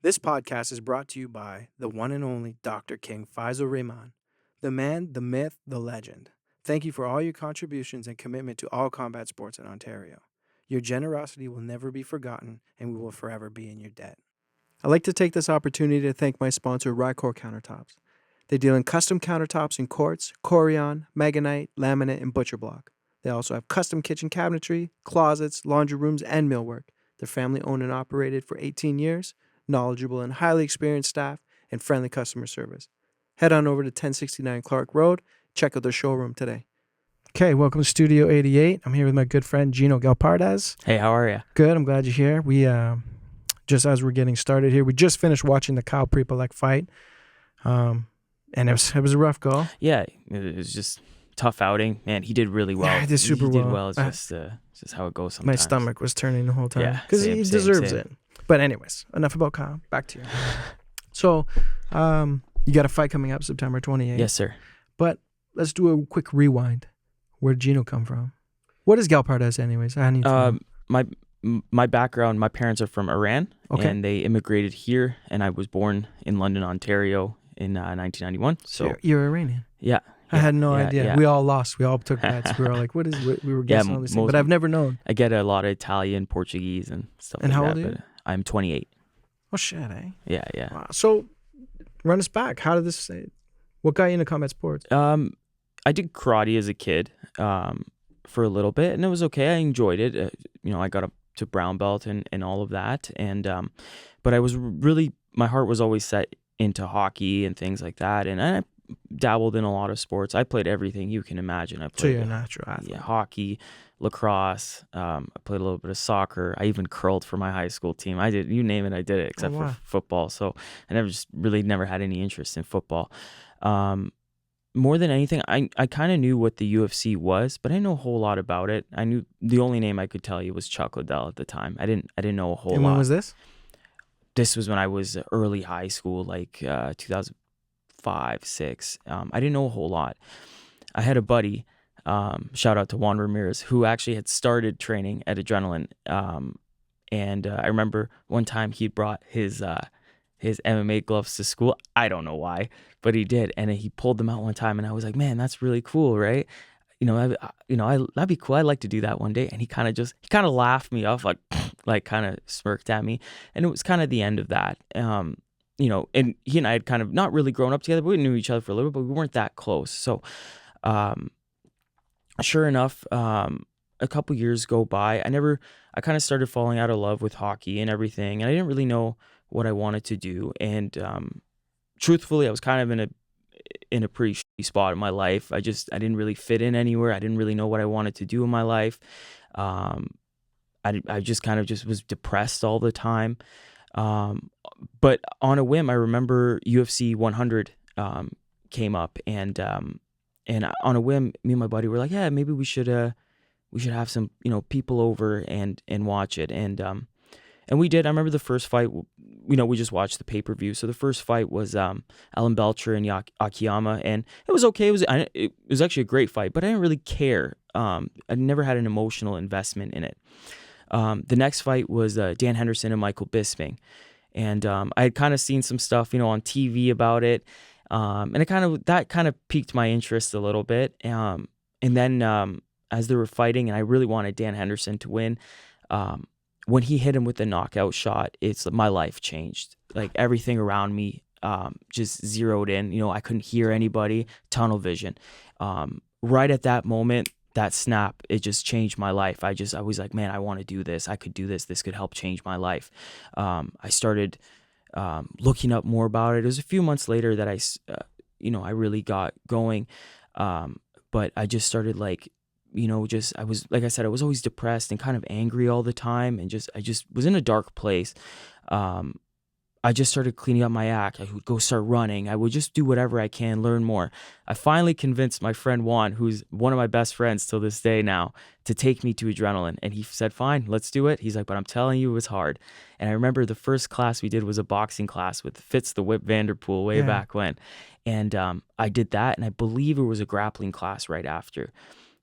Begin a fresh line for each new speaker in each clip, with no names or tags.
This podcast is brought to you by the one and only Dr. King Faisal Rahman, the man, the myth, the legend. Thank you for all your contributions and commitment to all combat sports in Ontario. Your generosity will never be forgotten, and we will forever be in your debt. I'd like to take this opportunity to thank my sponsor, Rycor Countertops. They deal in custom countertops in quartz, Corian, Meganite, laminate, and butcher block. They also have custom kitchen cabinetry, closets, laundry rooms, and millwork. They're family owned and operated for 18 years, knowledgeable and highly experienced staff, and friendly customer service. Head on over to 1069 Clark Road. Check out their showroom today. Okay, welcome to Studio 88. I'm here with my good friend, Gino Ghalehpardaz.
Hey, how are you?
Good, I'm glad you're here. We, just as we're getting started here, we just finished watching the Kyle Prepolek fight. And it was a rough go.
Yeah, it was just tough outing. Man, he did really well.
Yeah, he did super
he
well.
did well. It's just how it goes sometimes.
My stomach was turning the whole time.
Yeah,
because he deserves it. But anyways, enough about Kyle. Back to you. So, you got a fight coming up September 28th.
Yes, sir.
But let's do a quick rewind. Where did Gino come from? What is Galparez anyways? I need to know.
My background, my parents are from Iran,
Okay.
and they immigrated here, and I was born in London, Ontario in 1991. So
you're Iranian.
yeah.
I had no
yeah,
idea.
yeah.
We all lost. We all took bets. We were like, what is it? We were guessing all these things. But I've never known.
I get a lot of Italian, Portuguese, and stuff
And
like
how
that.
old are you?
But I'm 28.
Oh, shit, eh?
Yeah.
Wow. So, run us back. How did this... What got you into combat sports?
I did karate as a kid for a little bit, and it was okay. I enjoyed it. I got up to brown belt and all of that. And but I was really, my heart was always set into hockey and things like that. And I dabbled in a lot of sports. I played everything you can imagine. I played
So you're a natural athlete.
Yeah, hockey, lacrosse. I played a little bit of soccer. I even curled for my high school team. I did, you name it, I did it, except for football. So I never had any interest in football. More than anything, I kind of knew what the UFC was, but I didn't know a whole lot about it. I knew the only name I could tell you was Chuck Liddell at the time. I didn't know a whole lot.
And when was this?
This was when I was early high school, like 2005, 6. I didn't know a whole lot. I had a buddy, shout out to Juan Ramirez, who actually had started training at Adrenaline. And I remember one time he brought his MMA gloves to school. I don't know why, but he did. And he pulled them out one time, and I was like, man, that's really cool, right? That'd be cool. I'd like to do that one day. And he kind of laughed me off, like kind of smirked at me. And it was kind of the end of that. And he and I had kind of not really grown up together, but we knew each other for a little bit, but we weren't that close. So, sure enough, a couple years go by. I kind of started falling out of love with hockey and everything. And I didn't really know what I wanted to do. And, truthfully, I was kind of in a pretty shitty spot in my life. I didn't really fit in anywhere. I didn't really know what I wanted to do in my life. I just kind of was depressed all the time. But on a whim, I remember UFC 100 came up, and on a whim, me and my buddy were like, yeah, maybe we should have some people over and watch it. And we did. I remember the first fight, we just watched the pay-per-view. So the first fight was Alan Belcher and Akiyama, and it was okay. It was actually a great fight, but I didn't really care. I never had an emotional investment in it. The next fight was Dan Henderson and Michael Bisping, and I had kind of seen some stuff, on TV about it, and that kind of piqued my interest a little bit. And then as they were fighting, and I really wanted Dan Henderson to win. When he hit him with the knockout shot, my life changed. Like everything around me just zeroed in. I couldn't hear anybody, tunnel vision. Right at that moment, that snap, it just changed my life. I was like, man, I want to do this. I could do this. This could help change my life. I started looking up more about it. It was a few months later that I really got going. But I just started I was, like I said, I was always depressed and kind of angry all the time, and I just was in a dark place. I just started cleaning up my act. I would go start running. I would just do whatever I can, learn more. I finally convinced my friend Juan, who's one of my best friends till this day now, to take me to Adrenaline. And he said, fine, let's do it. He's like, but I'm telling you, it was hard. And I remember the first class we did was a boxing class with Fitz the Whip Vanderpool way back when. And I did that, and I believe it was a grappling class right after.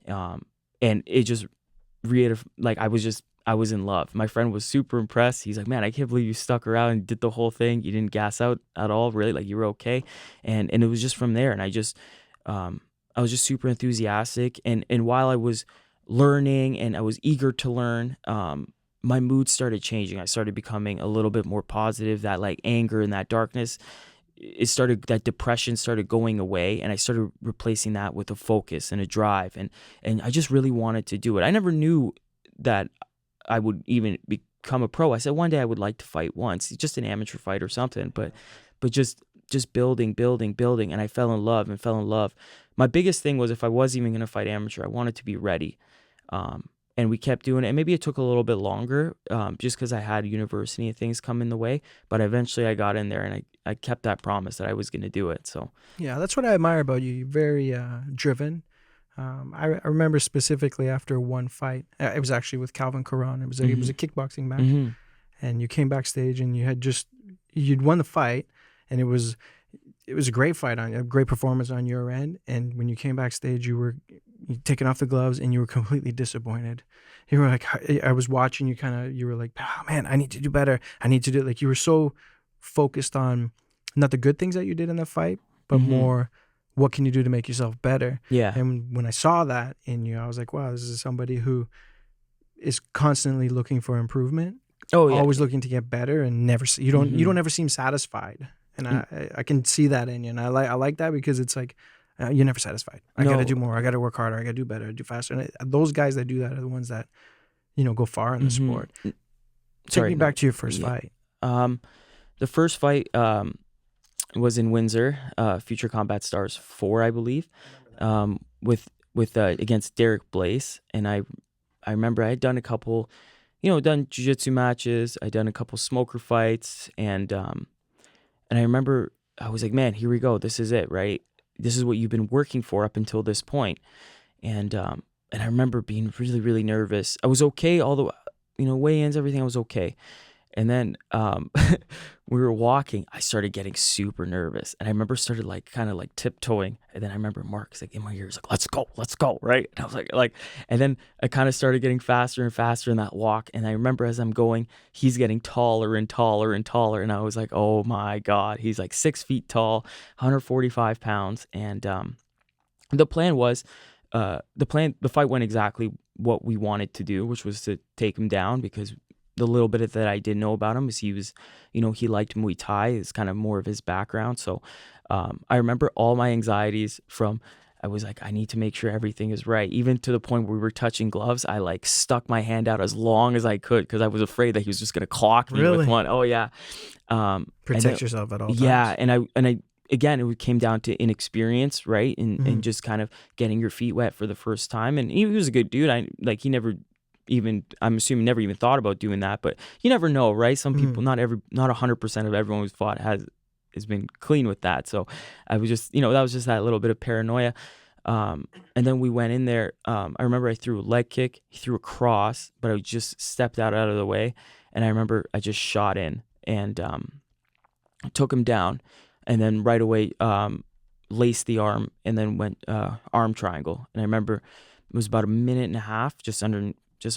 And it just I was just I was in love. My friend was super impressed. He's like, man, I can't believe you stuck around and did the whole thing. You didn't gas out at all, really. Like, you were okay. And it was just from there. And I was just super enthusiastic. And while I was learning and I was eager to learn, my mood started changing. I started becoming a little bit more positive. That like anger and that darkness, that depression started going away, and I started replacing that with a focus and a drive, and I just really wanted to do it. I never knew that I would even become a pro. I said one day I would like to fight once, just an amateur fight or something, but just building, and I fell in love. My biggest thing was, if I was even going to fight amateur, I wanted to be ready. And we kept doing it. And maybe it took a little bit longer, just because I had university and things come in the way. But eventually I got in there, and I kept that promise that I was going to do it. So
Yeah, that's what I admire about you. You're very driven. I remember specifically after one fight, it was actually with Calvin Caron. It was a kickboxing match, and you came backstage and you'd won the fight, and it was a great fight, a great performance on your end. And when you came backstage, you taking off the gloves and you were completely disappointed. You were like, I was watching you, you were like, oh man, I need to do better. I need to do, like, you were so focused on not the good things that you did in the fight, but more, what can you do to make yourself better?
Yeah.
And when I saw that in you, I was like, wow, this is somebody who is constantly looking for improvement.
Oh yeah.
Always looking to get better, and you don't ever seem satisfied. And I can see that in you, and I like that, because it's like, you're never satisfied. I got to do more. I got to work harder. I got to do better, do faster. And those guys that do that are the ones that, go far in the sport. Take me back to your first fight.
The first fight was in Windsor, Future Combat Stars 4, I believe, with against Derek Blaze. And I remember I had done a couple, done jiu-jitsu matches. I'd done a couple smoker fights, and I remember I was like, man, here we go. This is it, right? This is what you've been working for up until this point. And I remember being really, really nervous. I was okay, all the weigh-ins, everything, I was okay. And then we were walking. I started getting super nervous, and I remember started kind of tiptoeing. And then I remember Mark's in my ears, let's go, right? And I was like, and then I kind of started getting faster and faster in that walk. And I remember as I'm going, he's getting taller and taller and taller, and I was like, oh my God, he's 6 feet tall, 145 pounds, and the plan was, the fight went exactly what we wanted to do, which was to take him down, because the little bit that I did know about him is he was, he liked Muay Thai. It's kind of more of his background. So I remember all my anxieties I was like, I need to make sure everything is right. Even to the point where we were touching gloves, I stuck my hand out as long as I could, because I was afraid that he was just going to clock me with one. Oh yeah.
Protect yourself at all times.
Yeah. And I again, it came down to inexperience, right? And just kind of getting your feet wet for the first time. And he was a good dude. He never even, I'm assuming, never even thought about doing that, but you never know, right? Some people, not 100% of everyone who's fought has been clean with that. So I was just, that was just that little bit of paranoia. And then we went in there. I remember I threw a leg kick, he threw a cross, but I just stepped out of the way. And I remember I just shot in and took him down, and then right away laced the arm, and then went arm triangle. And I remember it was about a minute and a half, just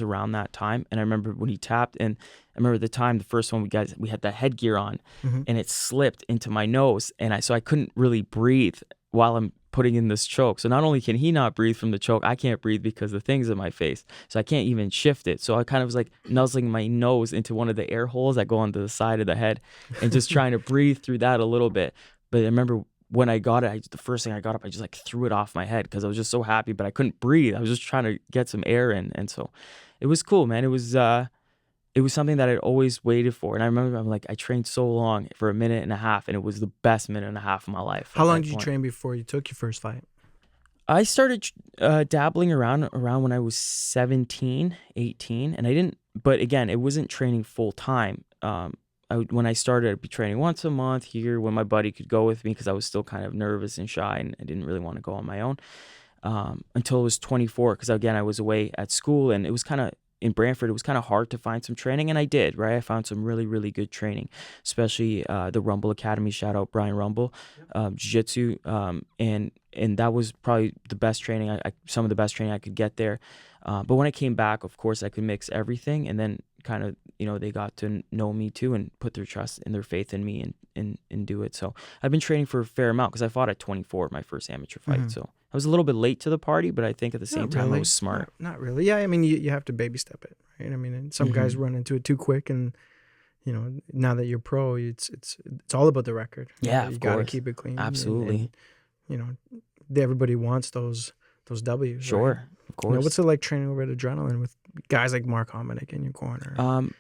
around that time. And I remember when he tapped, and I remember the first one we had that headgear on, and it slipped into my nose, and I couldn't really breathe while I'm putting in this choke. So not only can he not breathe from the choke, I can't breathe because the thing's in my face. So I can't even shift it. So I kind of was nuzzling my nose into one of the air holes that go onto the side of the head, and just trying to breathe through that a little bit. But I remember when I got it, the first thing I got up, I just threw it off my head, because I was just so happy, but I couldn't breathe. I was just trying to get some air in. And so it was cool, man. It was something that I'd always waited for. And I remember I trained so long for a minute and a half, and it was the best minute and a half of my life.
How long did you train before you took your first fight?
I started dabbling around when I was 17, 18, and I didn't, but again, it wasn't training full time. When I started, I'd be training once a month here when my buddy could go with me, because I was still kind of nervous and shy, and I didn't really want to go on my own, until I was 24, because again, I was away at school, and it was kind of in Brantford, it was kind of hard to find some training, and I did, right? I found some really, really good training, especially the Rumble Academy. Shout out Brian Rumble, Jiu-Jitsu, and that was probably the best training, some of the best training I could get there. But when I came back, of course, I could mix everything, and then kind of, they got to know me too and put their trust and their faith in me and do it. So I've been training for a fair amount because I fought at 24, my first amateur fight. So I was a little bit late to the party, but I think at the same time I was smart.
Not really. Yeah, I mean, you have to baby step it, right? I mean, and some guys run into it too quick, and now that you're pro, it's all about the record.
Yeah,
you
of
got to
course.
keep it clean.
Absolutely.
And, everybody wants those W's.
Sure,
right?
of course.
What's it like training over at Adrenaline with guys like Mark Hominick in your corner?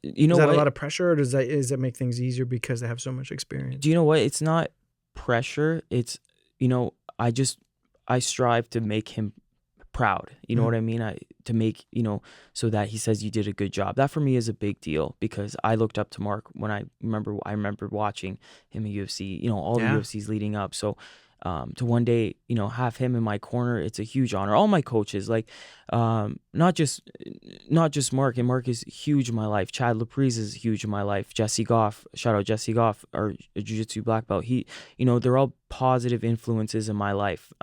Is
that
what?
a lot of pressure, or does that make things easier because they have so much experience?
Do you know what? It's not pressure. It's, I strive to make him proud. You know what I mean? To make, so that he says you did a good job. That for me is a big deal because I looked up to Mark when I remember watching him at UFC, all the UFCs leading up. So to one day, have him in my corner, it's a huge honor. All my coaches, like, not just Mark, and Mark is huge in my life. Chad Laprise is huge in my life. Jesse Goff, shout out Jesse Goff, our jiu-jitsu black belt. He, they're all positive influences in my life.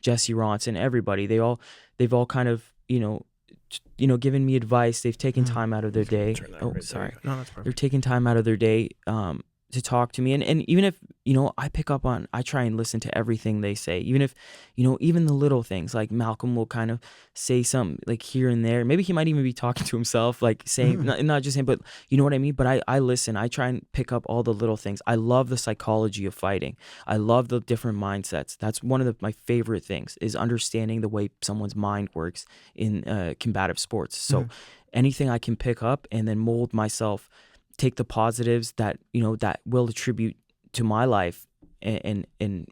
Jesse Ronson, everybody, they've all kind of, given me advice. They've taken time out of their day. Oh, sorry.
No, that's perfect.
They're taking time out of their day, to talk to me. And even if, I try and listen to everything they say, even if, even the little things, like Malcolm will kind of say something like here and there. Maybe he might even be talking to himself, like saying, not just him, but you know what I mean? But I listen, I try and pick up all the little things. I love the psychology of fighting. I love the different mindsets. That's one of my favorite things, is understanding the way someone's mind works in combative sports. So anything I can pick up and then mold myself, take the positives that that will attribute to my life and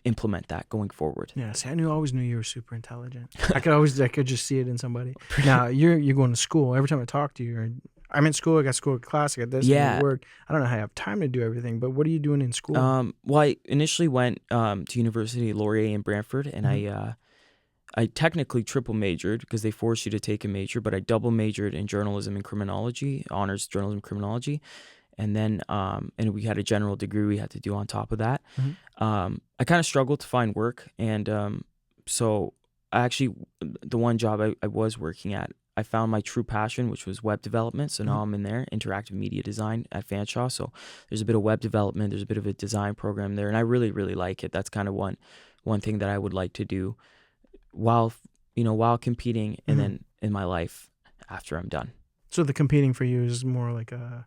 implement that going forward.
Yeah, see, I always knew you were super intelligent. I could just see it in somebody. Now you're going to school. Every time I talk to you, I'm in school. I got school class. I got this. I got work. I don't know how I have time to do everything. But what are you doing in school?
Well, I initially went to University Laurier in Brantford, and I technically triple majored because they force you to take a major, but I double majored in journalism and criminology, honors journalism and criminology. And then, and we had a general degree we had to do on top of that. I kind of struggled to find work. And so I actually, the one job I was working at, I found my true passion, which was web development. So now I'm in there, interactive media design at Fanshawe. So there's a bit of web development, there's a bit of a design program there. And I really, really like it. That's kind of one thing that I would like to do while competing and then in my life after I'm done.
So the competing for you is more like a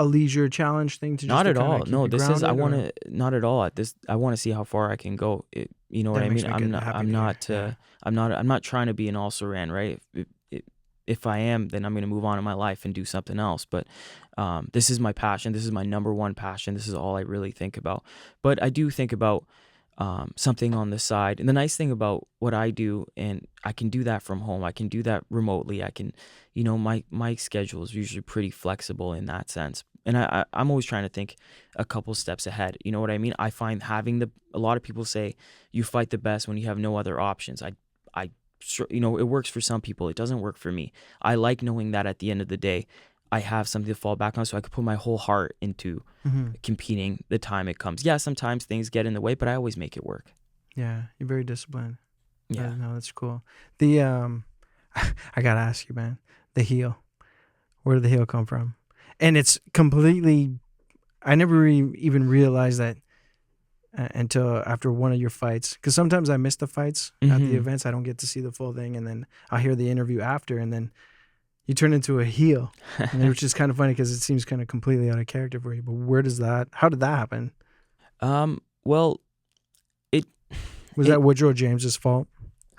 leisure challenge thing to just
not at
to
all.
keep
No,
you
this is I
grounded,
want
or?
to not at all at this. I want to see how far I can go. You know
That
what I
makes
mean?
me good, happy to hear.
I'm not trying to be an also-ran, right? If I am, then I'm going to move on in my life and do something else. But this is my passion. This is my number one passion. This is all I really think about. But I do think about something on the side. And the nice thing about what I do, and I can do that from home. I can do that remotely. I can, my schedule is usually pretty flexible in that sense. And I'm always trying to think a couple steps ahead. You know what I mean? I find a lot of people say you fight the best when you have no other options. It works for some people. It doesn't work for me. I like knowing that at the end of the day, I have something to fall back on, so I could put my whole heart into competing the time it comes. Yeah, sometimes things get in the way, but I always make it work.
Yeah, you're very disciplined.
Yeah.
No, that's cool. The I gotta ask you, man, the heel. Where did the heel come from? And it's completely, I never even realized that until after one of your fights. Because sometimes I miss the fights at the events. I don't get to see the full thing. And then I'll hear the interview after. And then you turn into a heel. Which is kind of funny because it seems kind of completely out of character for you. But how did that happen?
Well,
Was that Woodrow James's fault?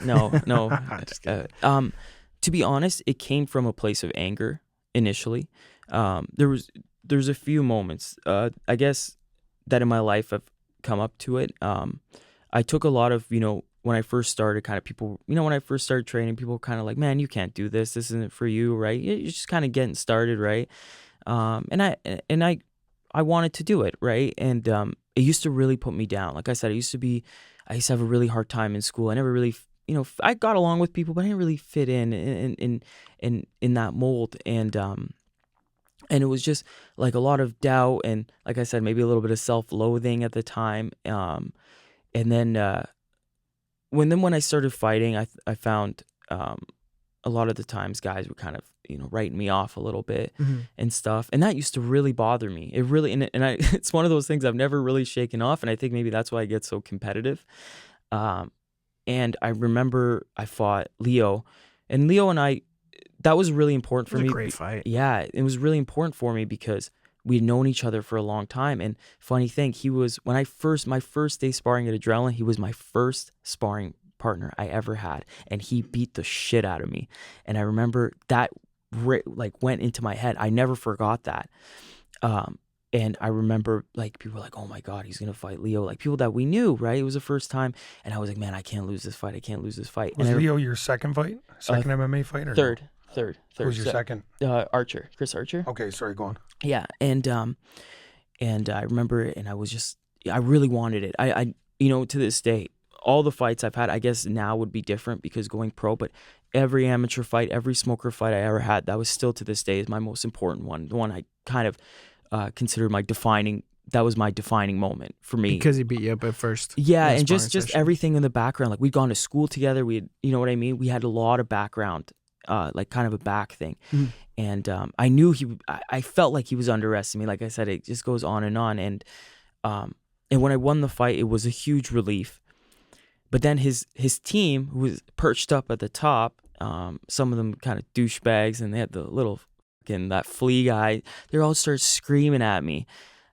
No.
Just kidding.
To be honest, it came from a place of anger initially. There's a few moments, I guess, that in my life I've come up to it. I took a lot of, when I first started, kind of people, when I first started training, people were kind of like, man, you can't do this. This isn't for you, right? You're just kind of getting started, right? And I wanted to do it, right? And it used to really put me down. Like I said, I used to have a really hard time in school. I never really I got along with people, but I didn't really fit in that mold. And it was just like a lot of doubt and, like I said, maybe a little bit of self-loathing at the time. And then when I started fighting, I found a lot of the times guys were kind of writing me off a little bit and stuff, and that used to really bother me. It really it's one of those things I've never really shaken off, and I think maybe that's why I get so competitive. And I remember I fought Leo, and Leo and I, that was really important for me.
It was a great fight.
Yeah, it was really important for me because we'd known each other for a long time. And funny thing, he was my first day sparring at Adrenaline, he was my first sparring partner I ever had, and he beat the shit out of me. And I remember that went into my head. I never forgot that. And I remember people were like, oh my God, he's gonna fight Leo, like people that we knew, right? It was the first time, and I was like, man, I can't lose this fight.
Was Leo your second fight? Second MMA fight? Or
third.
Who was your second?
Archer, Chris Archer.
Okay, sorry, go on.
Yeah, and I remember it, and I really wanted it. I to this day, all the fights I've had, I guess now would be different because going pro, but every amateur fight, every smoker fight I ever had, that was still to this day is my most important one. The one I kind of considered my defining moment for me.
Because he beat you up at first.
Yeah, and just everything in the background. Like we'd gone to school together. We had, you know what I mean? We had a lot of background, like kind of a back thing. And I knew I felt like he was underestimating me. Like I said, it just goes on. And when I won the fight, it was a huge relief. But then his team, who was perched up at the top, some of them kind of douchebags, and they had the little that flea guy, they all started screaming at me.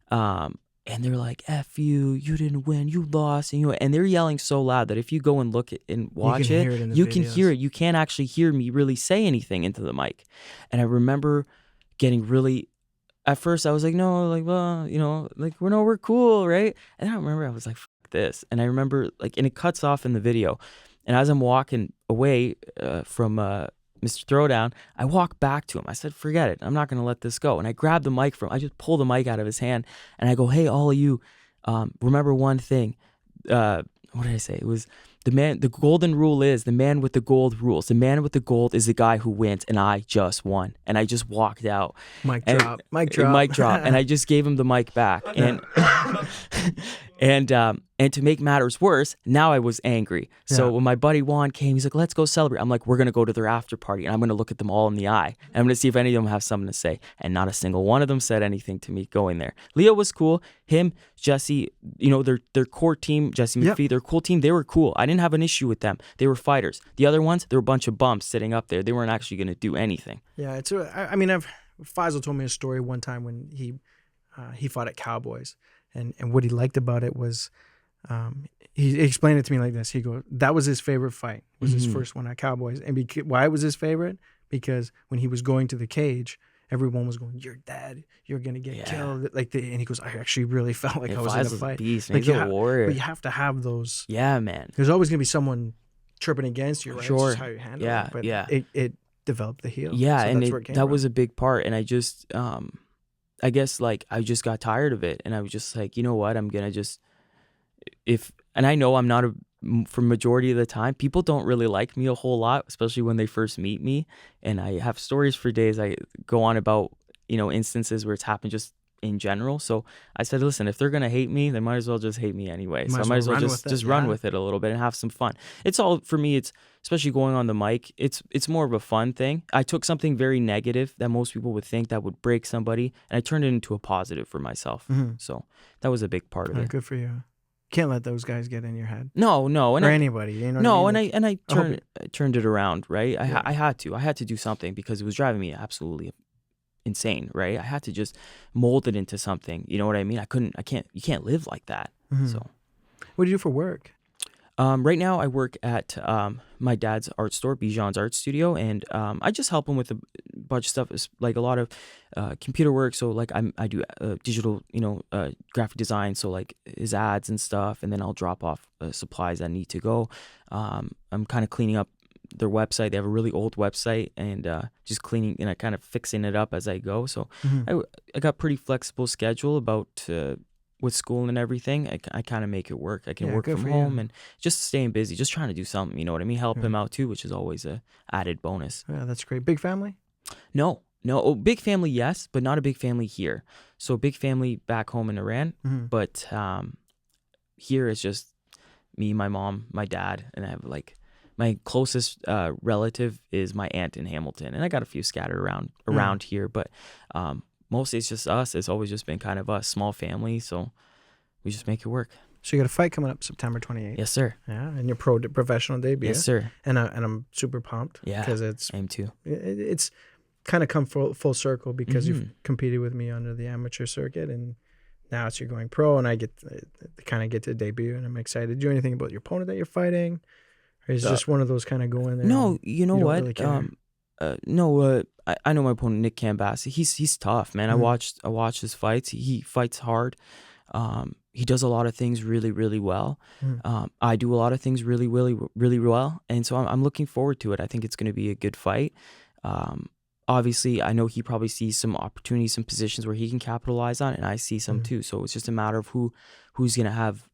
And they're like, F you, you didn't win, you lost. And they're yelling so loud that if you go and look and watch you can hear it. You can't actually hear me really say anything into the mic. And I remember getting really, at first I was like, no, like, well, we're cool, right? And I remember I was like, fuck this. And I remember and it cuts off in the video. And as I'm walking away from Mr. Throwdown, I walk back to him. I said, forget it. I'm not going to let this go. And I grabbed the mic I just pulled the mic out of his hand, and I go, hey, all of you, remember one thing. What did I say? It was the golden rule is the man with the gold rules. The man with the gold is the guy who wins, and I just won. And I just walked out. Mic drop. And I just gave him the mic back. And to make matters worse, now I was angry. So when my buddy Juan came, he's like, let's go celebrate. I'm like, we're going to go to their after party, and I'm going to look at them all in the eye. And I'm going to see if any of them have something to say. And not a single one of them said anything to me going there. Leo was cool. Him, Jesse, their core team, Jesse McPhee, their cool team, they were cool. I didn't have an issue with them. They were fighters. The other ones, they were a bunch of bumps sitting up there. They weren't actually going to do anything.
Yeah, Faisal told me a story one time when he fought at Cowboys. And what he liked about it was, he explained it to me like this. He goes, that was his favorite fight. Was his first one at Cowboys. And why it was his favorite? Because when he was going to the cage, everyone was going, "You're dead. You're gonna get killed." And he goes, "I actually really felt like I was in a fight."
Beast, he's a warrior.
But you have to have those.
Yeah, man.
There's always gonna be someone tripping against you, right?
Sure.
It's just how you handle it. But it developed the heel.
Yeah,
so
and that was a big part. And I just, I guess I just got tired of it, and I was just like, you know what? I'm gonna just and I know I'm not for majority of the time, people don't really like me a whole lot, especially when they first meet me. And I have stories for days. I go on about, instances where it's happened just in general. So I said, listen, if they're going to hate me, they might as well just hate me anyway. So I might as well just run with it a little bit and have some fun. It's all, for me, it's especially going on the mic, it's more of a fun thing. I took something very negative that most people would think that would break somebody, and I turned it into a positive for myself. So that was a had part of it.
Good for you. Can't let those guys get in your head.
No,
or anybody. You know
no,
what I mean?
I turned it around, right? I had to do something because it was driving me absolutely insane, right? I had to just mold it into something. You know what I mean? You can't live like that. So,
what do you do for work?
Right now I work at my dad's art store, Bijan's Art Studio, and I just help him with a bunch of stuff. It's like a lot of computer work. So I do digital, graphic design. So like his ads and stuff, and then I'll drop off supplies that need to go. I'm kind of cleaning up their website. They have a really old website, and just cleaning and I kind of fixing it up as I go. So I got pretty flexible schedule about with school and everything, I kind of make it work. I can
Yeah,
work
good
from
for
home
you.
and just staying busy, just trying to do something, you know what I mean? Help
Yeah.
him out too, which is always a added bonus.
Yeah, that's great. Big family?
No. Oh, big family, yes, but not a big family here. So big family back home in Iran,
Mm-hmm.
but here it's just me, my mom, my dad, and I have like my closest relative is my aunt in Hamilton, and I got a few scattered around here, but mostly it's just us. It's always just been kind of a small family, so we just make it work.
So you got a fight coming up September 28th.
Yes, sir.
Yeah, and your professional debut.
Yes, sir.
And I'm super pumped.
Yeah,
because it's
I am too.
it's kind of come full circle because you've
Mhm.
competed with me under the amateur circuit, and now you're going pro, and I get to debut, and I'm excited. Do you know anything about your opponent that you're fighting, or is it just one of those kind of go in there?
No, you know
you don't
what?
really care?
No, I know my opponent Nick Cambassi. He's tough, man.
Mhm.
I watched his fights. He fights hard. He does a lot of things really, really well.
Mhm.
I do a lot of things really, really, really well, and so I'm looking forward to it. I think it's going to be a good fight. Um, Obviously, I know he probably sees some opportunities, some positions where he can capitalize on, and I see some
Mhm.
too. So it's just a matter of who's going to have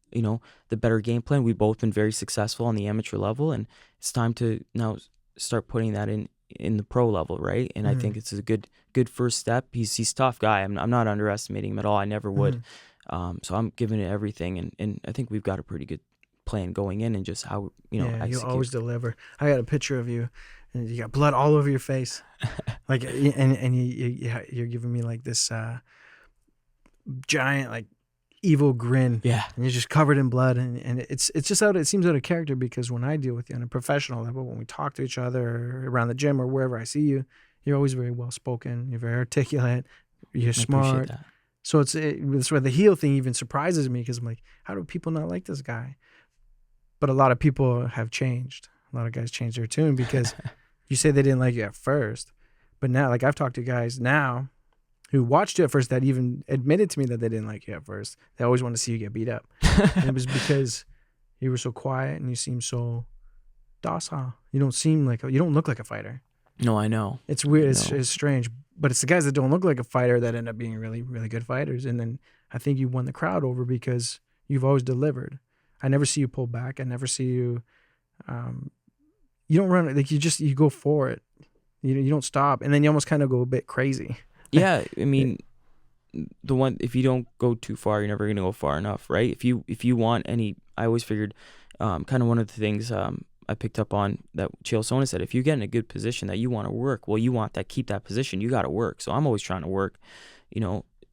the better game plan. We've both been very successful on the amateur level, and it's time to now start putting that in the pro level, right? And I think
Mhm.
it's a good first step. He's a tough guy. I'm not underestimating him at all. I never would. So I'm giving it everything, and I think we've got a pretty good plan going in, and just how
Yeah, you
execute.
always deliver. I got a picture of you, and you got blood all over your face, like, and you're giving me like this giant like evil grin,
Yeah,
and you're just covered in blood, and it's just it seems out of character because when I deal with you on a professional level, when we talk to each other or around the gym or wherever I see you, you're always very well spoken. You're very articulate. You're
I appreciate
smart.
that.
So it's where the heel thing even surprises me because I'm like, how do people not like this guy? But a lot of people have changed. A lot of guys changed their tune because you say they didn't like you at first, but now, like, I've talked to guys now who watched you at first that even admitted to me that they didn't like you at first. They always want to see you get beat up. And it was because you were so quiet and you seem so docile. You don't look like a fighter.
No, I know.
It's weird.
I know.
It's strange. But it's the guys that don't look like a fighter that end up being really, really good fighters. And then I think you won the crowd over because you've always delivered. I never see you pull back. I never see you. You don't run like you go for it. You don't stop, and then you almost kind of go a bit crazy.
Yeah, I mean, if you don't go too far, you're never gonna go far enough, right? If you want any, I always figured, kind of one of the things I picked up on that Chael Sonnen said, if you get in a good position that you want to work, well, you want that, keep that position, you got to work. So I'm always trying to work,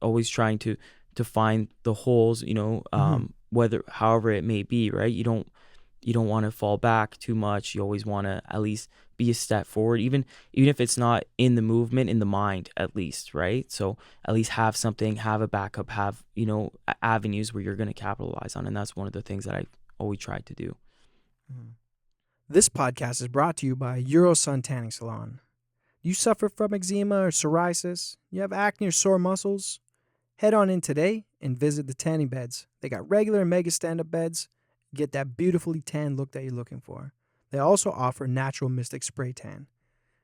always trying to find the holes, however it may be, right? You don't want to fall back too much. You always want to at least be a step forward, even if it's not in the movement, in the mind at least, right? So at least have something, have a backup, have avenues where you're going to capitalize on, and that's one of the things that I always tried to do.
This podcast is brought to you by Sun Tanning Salon. Do you suffer from eczema or psoriasis? You have acne or sore muscles? Head on in today and visit the tanning beds. They got regular and mega stand-up beds. Get that beautifully tan look that you're looking for. They also offer natural Mystic Spray Tan.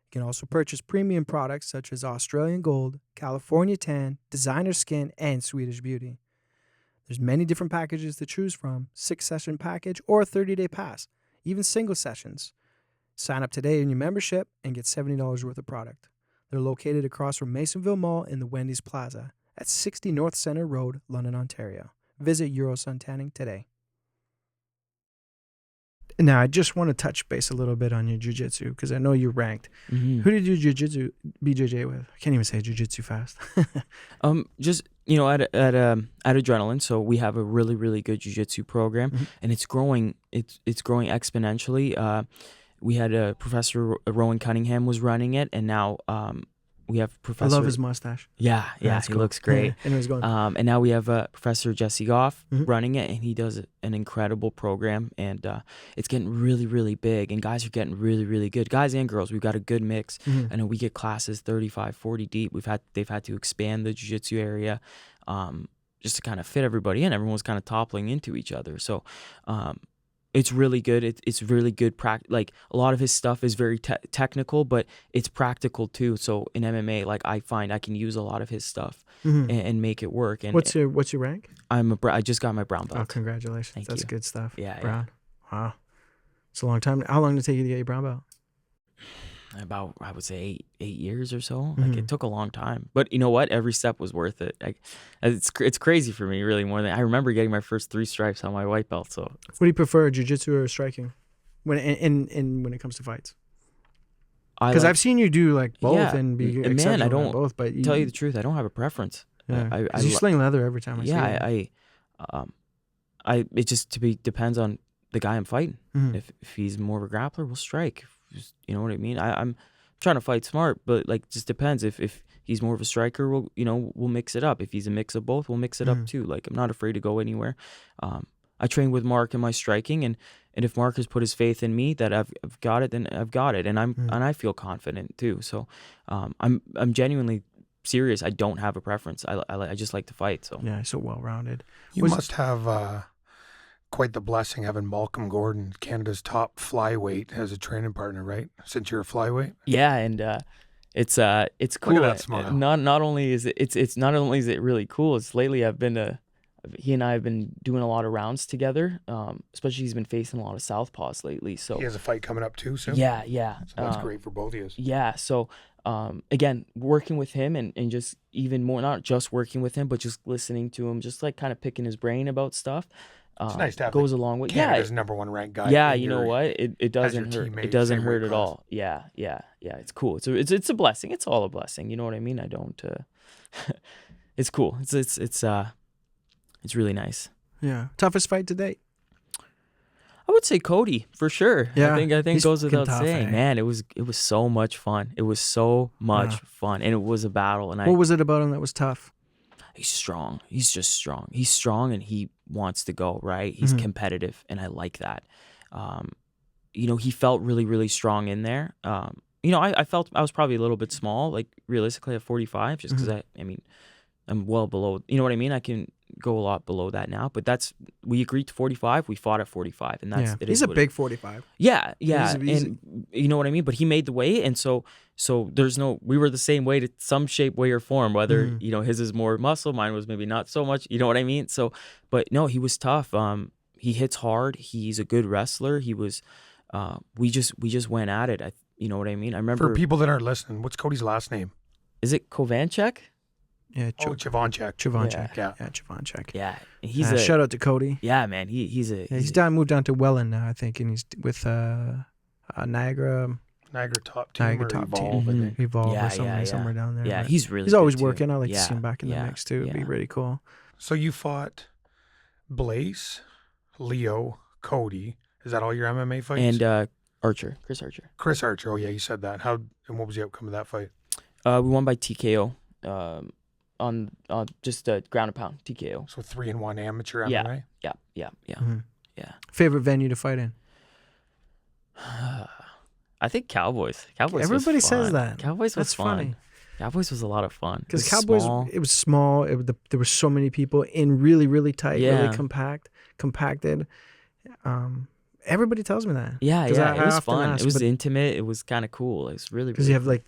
You can also purchase premium products such as Australian Gold, California Tan, Designer Skin, and Swedish Beauty. There's many different packages to choose from, 6-session package or a 30-day pass, even single sessions. Sign up today in your membership and get $70 worth of product. They're located across from Masonville Mall in the Wendy's Plaza at 60 North Centre Road, London, Ontario. Visit Sun Tanning today. Now, I just want to touch base a little bit on your jiu-jitsu because I know you're ranked.
Mm-hmm.
Who did you jiu-jitsu BJJ with? I can't even say jiu-jitsu fast.
Just at Adrenaline, so we have a really, really good jiu-jitsu program, and it's growing. It's growing exponentially. We had Professor Rowan Cunningham was running it, and now we have Professor.
I love his mustache.
Yeah, he
cool.
looks great.
And it was going.
And now we have Professor Jesse Goff running it, and he does an incredible program, and it's getting really, really big, and guys are getting really, really good. Guys and girls, we've got a good mix. I know we get classes 35, 40 deep. They've had to expand the jiu-jitsu area just to kind of fit everybody in. Everyone's kind of toppling into each other. So It's really good. It's really good. Like a lot of his stuff is very technical, but it's practical too. So in MMA, like I find I can use a lot of his stuff and make it work. And
What's your rank?
I just got my brown belt.
Oh, congratulations!
Thank
That's
you.
good stuff.
Yeah,
brown. Yeah. Wow, it's a long time. How long did it take you to get your brown belt?
About, I would say 8 years or so. Like it took a long time, but you know what? Every step was worth it. It's crazy for me, really, more than I remember getting my first 3 stripes on my white belt. So
what do you prefer, jiu-jitsu or striking when when it comes to fights? Because I've seen you do like both and be exceptional
I don't
at both. But
tell you the truth, I don't have a preference.
Yeah, you sling leather every time I see you.
It just depends on the guy I'm fighting. If he's more of a grappler, we'll strike. You know what I mean? I'm trying to fight smart, but like just depends. If he's more of a striker, we'll mix it up. If he's a mix of both, we'll mix it up too. Like I'm not afraid to go anywhere. I train with Mark in my striking, and if Mark has put his faith in me that I've got it, then I've got it, and I feel confident too. So I'm genuinely serious. I don't have a preference. I just like to fight. So
yeah, so well rounded.
You must have quite the blessing having Malcolm Gordon, Canada's top flyweight, as a training partner, right? Since you're a flyweight.
Yeah, and it's cool.
Look at that smile.
Not only is it's not only is it really cool. It's lately he and I have been doing a lot of rounds together. Especially he's been facing a lot of southpaws lately. So
he has a fight coming up too soon.
Yeah.
So that's great for both of you.
Yeah. So again, working with him and just even more, not just working with him, but just listening to him, just like kind of picking his brain about stuff.
It's nice to have
goes a long way.
Canada's number 1 ranked guy.
Yeah, you know what? It doesn't hurt. It doesn't hurt at all. Yeah. It's cool. It's a blessing. It's all a blessing. You know what I mean? I don't. It's cool. It's really nice.
Yeah. Toughest fight to date?
I would say Cody for sure.
Yeah,
I think
he's
goes without
tough,
saying. Man, it was so much fun. It was so much fun, and it was a battle. And
what was it about him that was tough?
He's strong. He's just strong. He's strong, and he wants to go, right? He's competitive, and I like that. He felt really, really strong in there. I felt I was probably a little bit small, like realistically at 45, just because I'm well below. You know what I mean? I can go a lot below that now, but we agreed to 45. We fought at 45, and that's it.
He's a big 45.
Yeah, and you know what I mean. But he made the weight, and so there's we were the same weight in some shape, way, or form. Whether his is more muscle, mine was maybe not so much. You know what I mean? So, but no, he was tough. He hits hard. He's a good wrestler. He was. We just went at it. You know what I mean? I remember.
For people that aren't listening, what's Cody's last name?
Is it Kovanchek?
Yeah, Chivanchek.
Yeah, Chivanchek.
Yeah, he's a
shout out to Cody.
Yeah, man, he's
moved down to Welland now, I think, and he's with Niagara
top team or Evolve.
Evolve or somewhere down there.
Yeah,
but
he's
always
good
working.
Too.
I like to see him back in the mix too. It'd be really cool.
So you fought Blaze, Leo, Cody. Is that all your MMA fights?
And Chris Archer.
Oh yeah, you said that. And what was the outcome of that fight?
We won by TKO. On just ground and pound TKO.
So 3-1 amateur MMA.
Yeah. Yeah.
Favorite venue to fight in?
I think Cowboys.
Everybody says that.
Cowboys was fun.
Funny.
Cowboys was a lot of fun.
Because Cowboys, it was small. There were so many people in really, really tight, really compacted. Everybody tells me that.
Yeah. It was fun. It was intimate. It was kind of cool. It was really
because you have like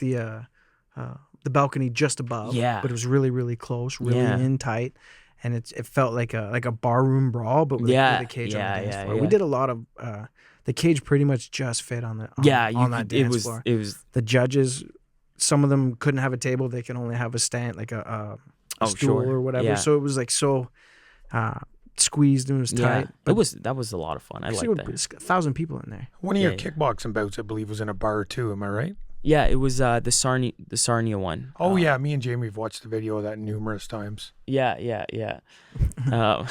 the balcony just above.
Yeah.
But it was really, really close, really in tight. And it felt like a barroom brawl, but with a cage on the dance floor. We did a lot of the cage pretty much just fit on that dance floor.
It was
the judges. Some of them couldn't have a table; they can only have a stand, like a stool or whatever.
Yeah.
So it was like squeezed and it was tight.
Yeah. But that was a lot of fun. I liked that.
1,000 people in there.
One of your kickboxing bouts, I believe, was in a bar too. Am I right?
Yeah, it was the Sarnia one.
Oh yeah, me and Jamie have watched the video of that numerous times.
Yeah. No,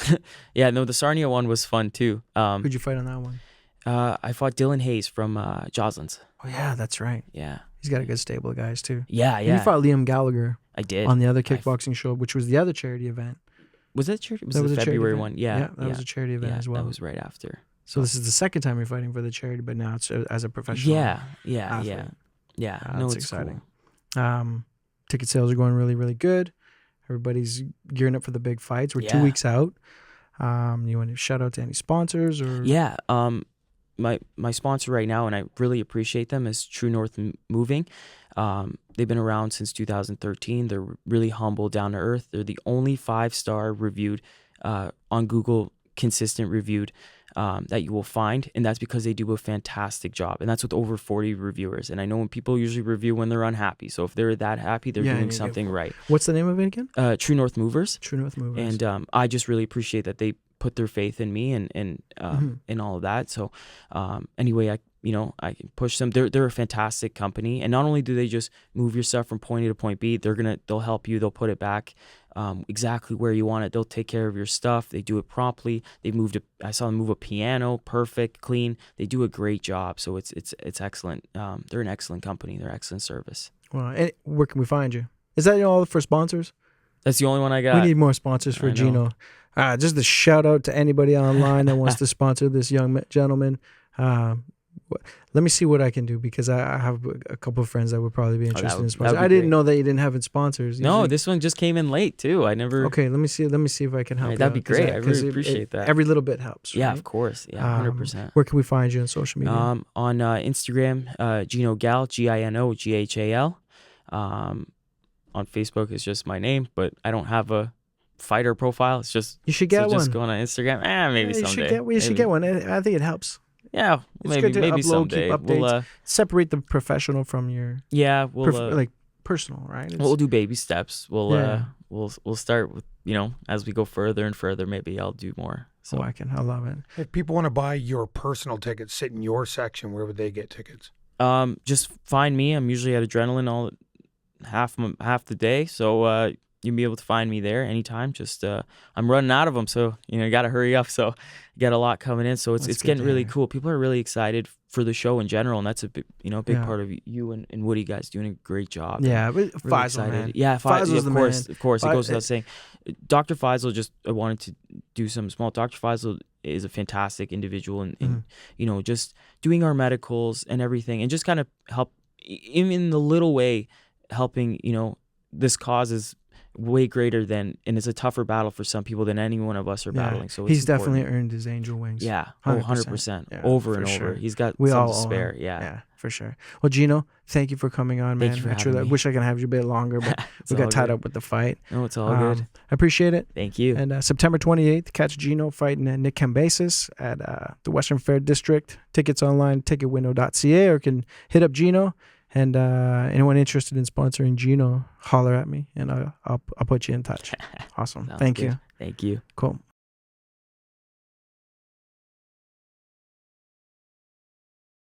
the Sarnia one was fun too.
Who'd you fight on that one?
I fought Dylan Hayes from Joslins.
Oh yeah, that's right.
Yeah,
he's got a good stable of guys too.
Yeah.
And you fought Liam Gallagher.
I did
on the other kickboxing show, which was the other charity event.
Was that charity? Was the February one? Yeah,
that was a charity event as well.
That was right after.
So this is the second time you're fighting for the charity, but now it's as a professional.
Yeah. No,
it's
it's
exciting.
Cool.
Ticket sales are going really, really good. Everybody's gearing up for the big fights. We're 2 weeks out. You want to shout out to any sponsors or?
Yeah. My sponsor right now, and I really appreciate them, is True North Moving. They've been around since 2013. They're really humble, down to earth. They're the only 5-star reviewed on Google, consistent reviewed that you will find, and that's because they do a fantastic job, and that's with over 40 reviewers. And I know when people usually review when they're unhappy, so if they're that happy, they're doing something right.
What's the name of it again?
True North Movers.
True North Movers.
And I just really appreciate that they put their faith in me and all of that. So anyway, I can push them. They're a fantastic company, and not only do they just move your stuff from point A to point B, they'll help you. They'll put it back exactly where you want it. They'll take care of your stuff. They do it promptly. I saw them move a piano, perfect, clean. They do a great job. So it's excellent. They're an excellent company. They're excellent service.
Well, and where can we find you? Is that all for sponsors?
That's the only one I got.
We need more sponsors for Gino. Just a shout out to anybody online that wants to sponsor this young gentleman. Let me see what I can do, because I have a couple of friends that would probably be interested in sponsors. I didn't know that you didn't have sponsors.
No, this one just came in late too. I never.
Okay, let me see if I can help.
That'd be great. I really appreciate that.
Every little bit helps.
Yeah,
right?
Of course. Yeah, 100%.
Where can we find you on social media?
On Instagram, Gino Gal, GinoGhal. On Facebook, it's just my name, but I don't have a fighter profile. It's just
you should get one.
Just going on Instagram. Maybe someday.
You should get one. I think it helps.
Yeah, maybe
upload,
someday.
keep updates. We'll separate the professional from your
we'll
personal, right?
We'll do baby steps. We'll start with as we go further and further. Maybe I'll do more. So
I love it.
If people want to buy your personal tickets, sit in your section, where would they get tickets?
Just find me. I'm usually at Adrenaline all half the day, so you'll be able to find me there anytime. Just I'm running out of them, so you got to hurry up. So you got a lot coming in, so it's getting really cool. People are really excited for the show in general, and that's a big part of you and Woody guys doing a great job.
Yeah, but
really
Faisal, man.
Yeah,
Faisal's
of course, it goes without saying. Dr. Faisal, I wanted to do something small. Dr. Faisal is a fantastic individual, and just doing our medicals and everything, and just kind of help in the little way, helping. This cause is way greater than, and it's a tougher battle for some people than any one of us are battling. So
he's definitely earned his angel wings.
Yeah, 100%. Over and over. He's got some to spare. Yeah,
for sure. Well, Gino, thank you for coming on, man.
Thank you for having me.
I wish I could have you a bit longer, but we got tied up with the fight.
No, it's all good.
I appreciate it.
Thank you.
And September 28th, catch Gino fighting Nick Cambasis at the Western Fair District. Tickets online, ticketwindow.ca, or can hit up Gino. And anyone interested in sponsoring Gino, holler at me, and I'll put you in touch. Awesome. Thank you.
Thank you.
Cool.